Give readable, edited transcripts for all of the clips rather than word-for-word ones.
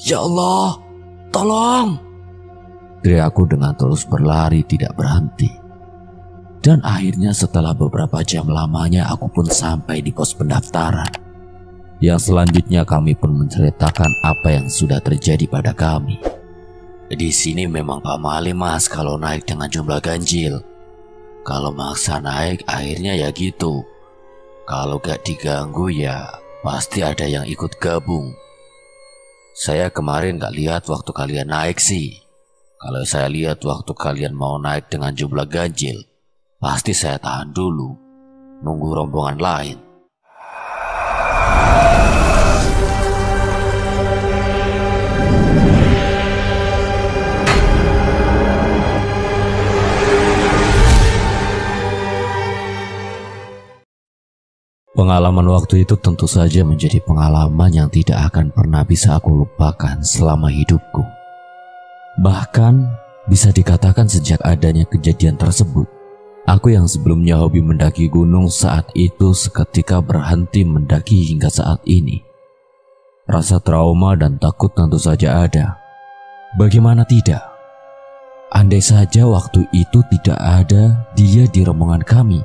Ya Allah, tolong! Teriakku dengan terus berlari tidak berhenti. Dan akhirnya setelah beberapa jam lamanya aku pun sampai di pos pendaftaran. Yang selanjutnya kami pun menceritakan apa yang sudah terjadi pada kami. Di sini memang pamali mas kalau naik dengan jumlah ganjil. Kalau maksa naik akhirnya ya gitu. Kalau gak diganggu ya pasti ada yang ikut gabung. Saya kemarin gak lihat waktu kalian naik sih. Kalau saya lihat waktu kalian mau naik dengan jumlah ganjil, pasti saya tahan dulu, nunggu rombongan lain. Pengalaman waktu itu tentu saja menjadi pengalaman yang tidak akan pernah bisa aku lupakan selama hidupku. Bahkan bisa dikatakan sejak adanya kejadian tersebut, aku yang sebelumnya hobi mendaki gunung saat itu seketika berhenti mendaki hingga saat ini. Rasa trauma dan takut tentu saja ada. Bagaimana tidak? Andai saja waktu itu tidak ada dia di rombongan kami,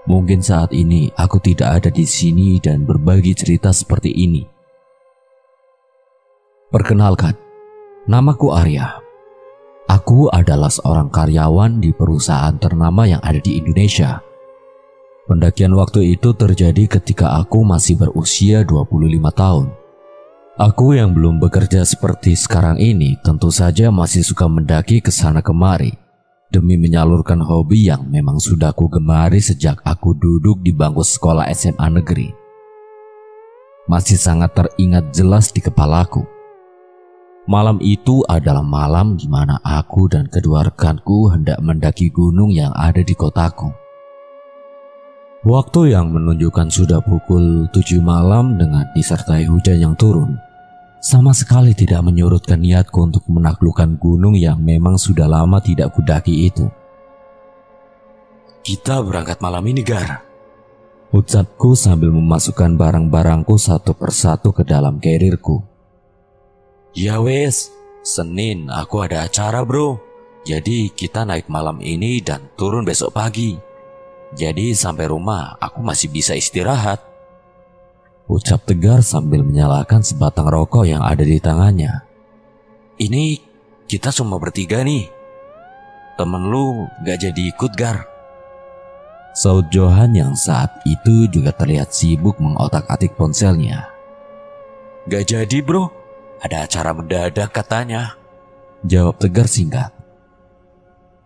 mungkin saat ini aku tidak ada di sini dan berbagi cerita seperti ini. Perkenalkan, namaku Arya. Aku adalah seorang karyawan di perusahaan ternama yang ada di Indonesia. Pendakian waktu itu terjadi ketika aku masih berusia 25 tahun. Aku yang belum bekerja seperti sekarang ini tentu saja masih suka mendaki ke sana kemari demi menyalurkan hobi yang memang sudah aku gemari sejak aku duduk di bangku sekolah SMA negeri. Masih sangat teringat jelas di kepalaku. Malam itu adalah malam di mana aku dan kedua rekanku hendak mendaki gunung yang ada di kotaku. Waktu yang menunjukkan sudah pukul 7 malam dengan disertai hujan yang turun, sama sekali tidak menyurutkan niatku untuk menaklukkan gunung yang memang sudah lama tidak kudaki itu. Kita berangkat malam ini, Gar, ucapku sambil memasukkan barang-barangku satu persatu ke dalam carrierku. Ya wes, Senin aku ada acara bro, jadi kita naik malam ini dan turun besok pagi. Jadi sampai rumah aku masih bisa istirahat, ucap Tegar sambil menyalakan sebatang rokok yang ada di tangannya. Ini kita cuma bertiga nih, temen lu gak jadi ikut Gar, saud Johan yang saat itu juga terlihat sibuk mengotak-atik ponselnya. Gak jadi bro, ada acara mendadak katanya, jawab Tegar singkat.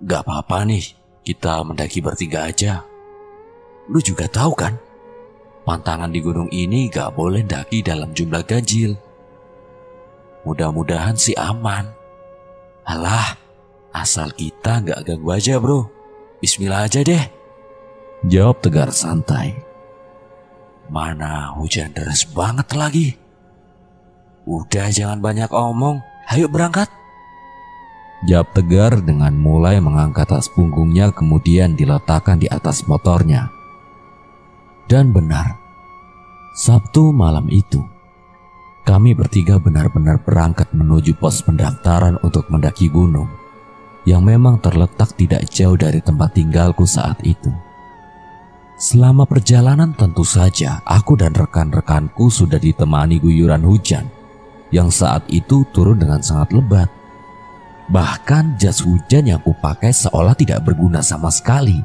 Gak apa-apa nih, kita mendaki bertiga aja. Lu juga tahu kan, pantangan di gunung ini gak boleh daki dalam jumlah ganjil. Mudah-mudahan sih aman. Alah, asal kita gak ganggu aja bro. Bismillah aja deh, jawab Tegar santai. Mana hujan deras banget lagi. Udah jangan banyak omong, ayo berangkat, jawab Tegar dengan mulai mengangkat tas punggungnya kemudian diletakkan di atas motornya. Dan benar, Sabtu malam itu, kami bertiga benar-benar berangkat menuju pos pendaftaran untuk mendaki gunung yang memang terletak tidak jauh dari tempat tinggalku saat itu. Selama perjalanan tentu saja aku dan rekan-rekanku sudah ditemani guyuran hujan yang saat itu turun dengan sangat lebat. Bahkan jas hujan yang kupakai seolah tidak berguna sama sekali,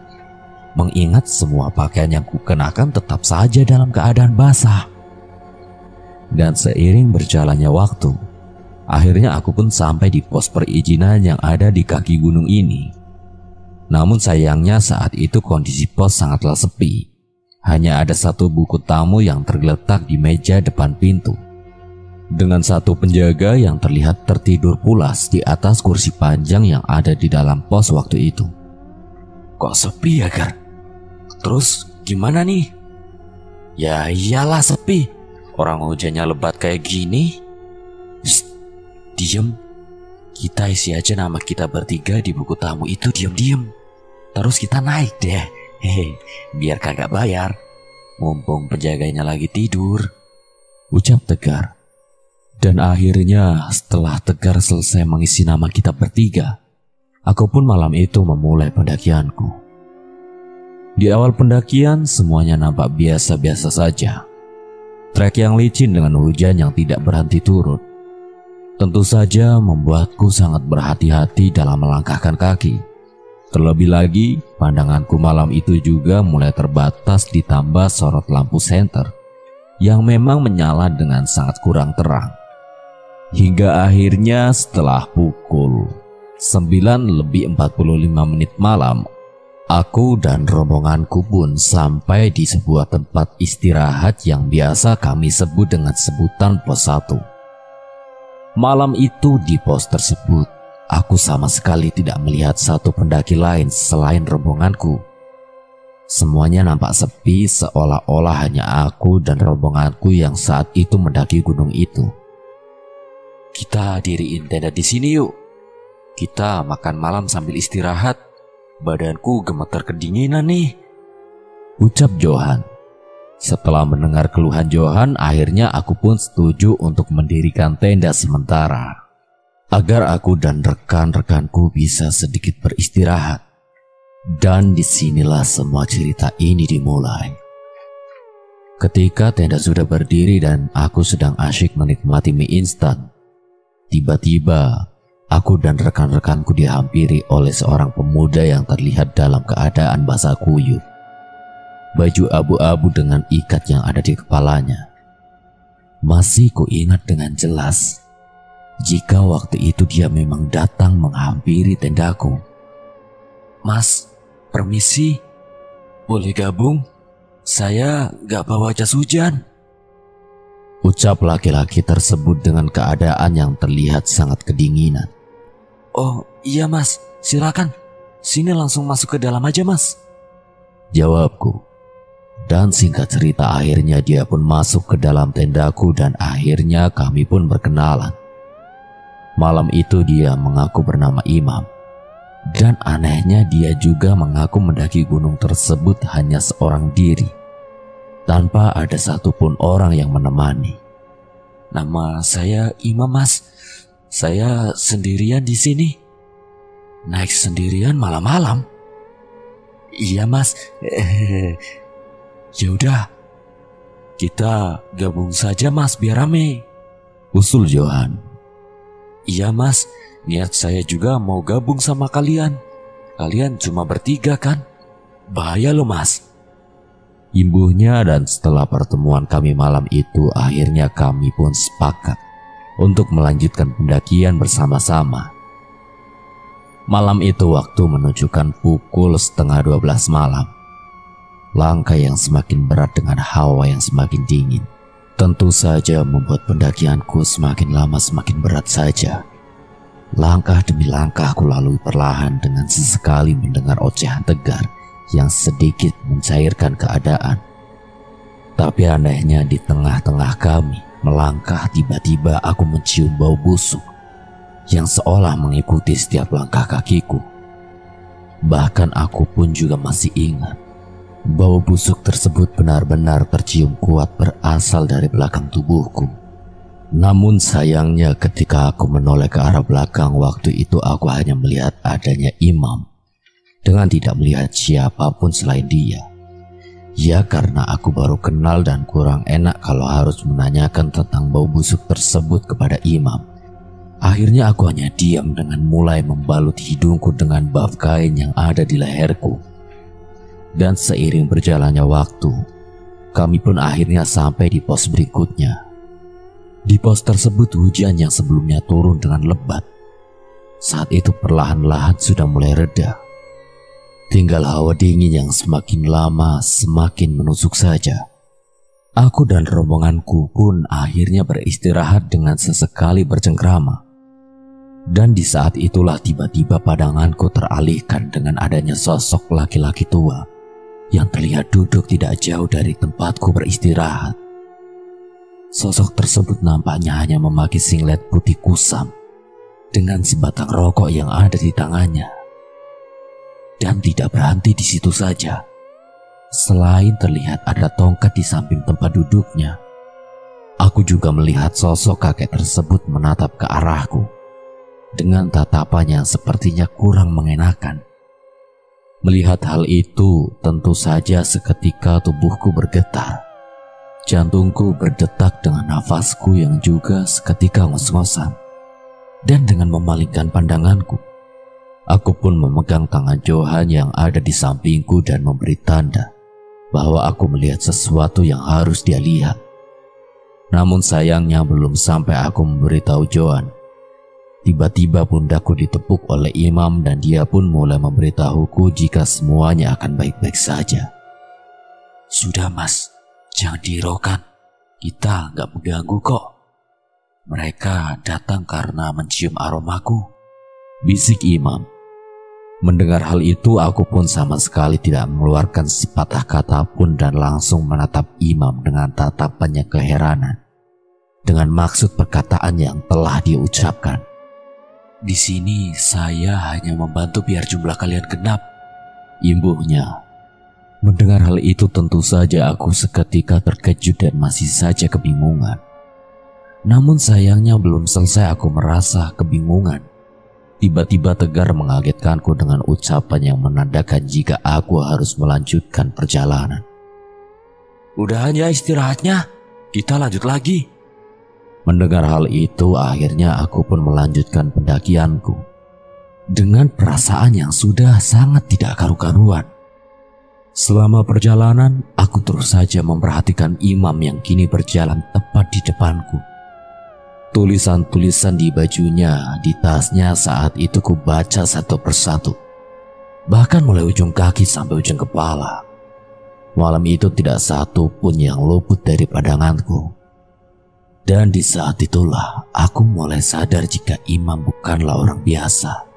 mengingat semua pakaian yang kukenakan tetap saja dalam keadaan basah. Dan seiring berjalannya waktu, akhirnya aku pun sampai di pos perizinan yang ada di kaki gunung ini. Namun sayangnya saat itu kondisi pos sangatlah sepi. Hanya ada satu buku tamu yang tergeletak di meja depan pintu, dengan satu penjaga yang terlihat tertidur pulas di atas kursi panjang yang ada di dalam pos waktu itu. Kok sepi ya Gar? Terus gimana nih? Ya iyalah sepi, orang hujannya lebat kayak gini. Shh, diem. Kita isi aja nama kita bertiga di buku tamu itu diem-diem. Terus kita naik deh, hehe, biar kagak bayar. Mumpung penjaganya lagi tidur, ucap Tegar. Dan akhirnya setelah Tegar selesai mengisi nama kita bertiga, aku pun malam itu memulai pendakianku. Di awal pendakian semuanya nampak biasa-biasa saja. Trek yang licin dengan hujan yang tidak berhenti turun tentu saja membuatku sangat berhati-hati dalam melangkahkan kaki. Terlebih lagi, pandanganku malam itu juga mulai terbatas ditambah sorot lampu senter yang memang menyala dengan sangat kurang terang. Hingga akhirnya setelah pukul 9:45 malam, aku dan rombonganku pun sampai di sebuah tempat istirahat yang biasa kami sebut dengan sebutan pos 1. Malam itu di pos tersebut, aku sama sekali tidak melihat satu pendaki lain selain rombonganku. Semuanya nampak sepi, seolah-olah hanya aku dan rombonganku yang saat itu mendaki gunung itu. "Kita diriin tenda di sini yuk. Kita makan malam sambil istirahat. Badanku gemeter kedinginan nih," ucap Johan. Setelah mendengar keluhan Johan, akhirnya aku pun setuju untuk mendirikan tenda sementara agar aku dan rekan-rekanku bisa sedikit beristirahat. Dan disinilah semua cerita ini dimulai. Ketika tenda sudah berdiri dan aku sedang asyik menikmati mie instan, tiba-tiba aku dan rekan-rekanku dihampiri oleh seorang pemuda yang terlihat dalam keadaan basah kuyup. Baju abu-abu dengan ikat yang ada di kepalanya. Masih kuingat dengan jelas jika waktu itu dia memang datang menghampiri tendaku. "Mas, permisi, boleh gabung? Saya gak bawa jas hujan," ucap laki-laki tersebut dengan keadaan yang terlihat sangat kedinginan. "Oh iya mas, silakan. Sini langsung masuk ke dalam aja mas," jawabku. Dan singkat cerita akhirnya dia pun masuk ke dalam tendaku dan akhirnya kami pun berkenalan. Malam itu dia mengaku bernama Imam. Dan anehnya dia juga mengaku mendaki gunung tersebut hanya seorang diri, tanpa ada satupun orang yang menemani. "Nama saya Imam mas. Saya sendirian di sini." "Naik sendirian malam-malam?" "Iya mas." "Ya udah, kita gabung saja mas biar rame," usul Johan. "Iya mas, niat saya juga mau gabung sama kalian. Kalian cuma bertiga kan? Bahaya loh mas," imbuhnya. Dan setelah pertemuan kami malam itu, akhirnya kami pun sepakat untuk melanjutkan pendakian bersama-sama. Malam itu waktu menunjukkan pukul 11:30 malam. Langkah yang semakin berat dengan hawa yang semakin dingin tentu saja membuat pendakianku semakin lama semakin berat saja. Langkah demi langkah aku lalui perlahan dengan sesekali mendengar ocehan Tegar yang sedikit mencairkan keadaan. Tapi anehnya di tengah-tengah kami melangkah, tiba-tiba aku mencium bau busuk yang seolah mengikuti setiap langkah kakiku. Bahkan aku pun juga masih ingat bau busuk tersebut benar-benar tercium kuat berasal dari belakang tubuhku. Namun sayangnya ketika aku menoleh ke arah belakang, waktu itu aku hanya melihat adanya Imam dengan tidak melihat siapapun selain dia. Ya karena aku baru kenal dan kurang enak kalau harus menanyakan tentang bau busuk tersebut kepada Imam. Akhirnya aku hanya diam dengan mulai membalut hidungku dengan baf kain yang ada di leherku. Dan seiring berjalannya waktu, kami pun akhirnya sampai di pos berikutnya. Di pos tersebut hujan yang sebelumnya turun dengan lebat saat itu perlahan-lahan sudah mulai reda. Tinggal hawa dingin yang semakin lama semakin menusuk saja. Aku dan rombonganku pun akhirnya beristirahat dengan sesekali bercengkrama. Dan di saat itulah tiba-tiba pandanganku teralihkan dengan adanya sosok laki-laki tua yang terlihat duduk tidak jauh dari tempatku beristirahat. Sosok tersebut nampaknya hanya memakai singlet putih kusam dengan sebatang rokok yang ada di tangannya. Dan tidak berhenti di situ saja. Selain terlihat ada tongkat di samping tempat duduknya, Aku juga melihat sosok kakek tersebut menatap ke arahku dengan tatapan yang sepertinya kurang mengenakan. Melihat hal itu, tentu saja seketika tubuhku bergetar. Jantungku berdetak dengan nafasku yang juga seketika ngos-ngosan. Dan dengan memalingkan pandanganku, aku pun memegang tangan Johan yang ada di sampingku dan memberi tanda bahwa aku melihat sesuatu yang harus dia lihat. Namun sayangnya belum sampai aku memberitahu Johan, tiba-tiba pundakku ditepuk oleh Imam dan dia pun mulai memberitahuku jika semuanya akan baik-baik saja. Sudah mas, jangan dihiraukan, kita nggak mengganggu kok. Mereka datang karena mencium aromaku, bisik Imam. Mendengar hal itu, aku pun sama sekali tidak mengeluarkan sepatah kata pun dan langsung menatap Imam dengan tatapannya keheranan dengan maksud perkataan yang telah dia ucapkan. Di sini saya hanya membantu biar jumlah kalian genap, imbuhnya. Mendengar hal itu tentu saja aku seketika terkejut dan masih saja kebingungan. Namun sayangnya belum selesai aku merasa kebingungan. Tiba-tiba Tegar mengagetkanku dengan ucapan yang menandakan jika aku harus melanjutkan perjalanan. Udah aja istirahatnya, kita lanjut lagi. Mendengar hal itu, akhirnya aku pun melanjutkan pendakianku dengan perasaan yang sudah sangat tidak karu-karuan. Selama perjalanan, aku terus saja memperhatikan Imam yang kini berjalan tepat di depanku. Tulisan-tulisan di bajunya, di tasnya saat itu ku baca satu persatu, bahkan mulai ujung kaki sampai ujung kepala. Malam itu tidak satu pun yang luput dari pandanganku. Dan di saat itulah aku mulai sadar jika Imam bukanlah orang biasa.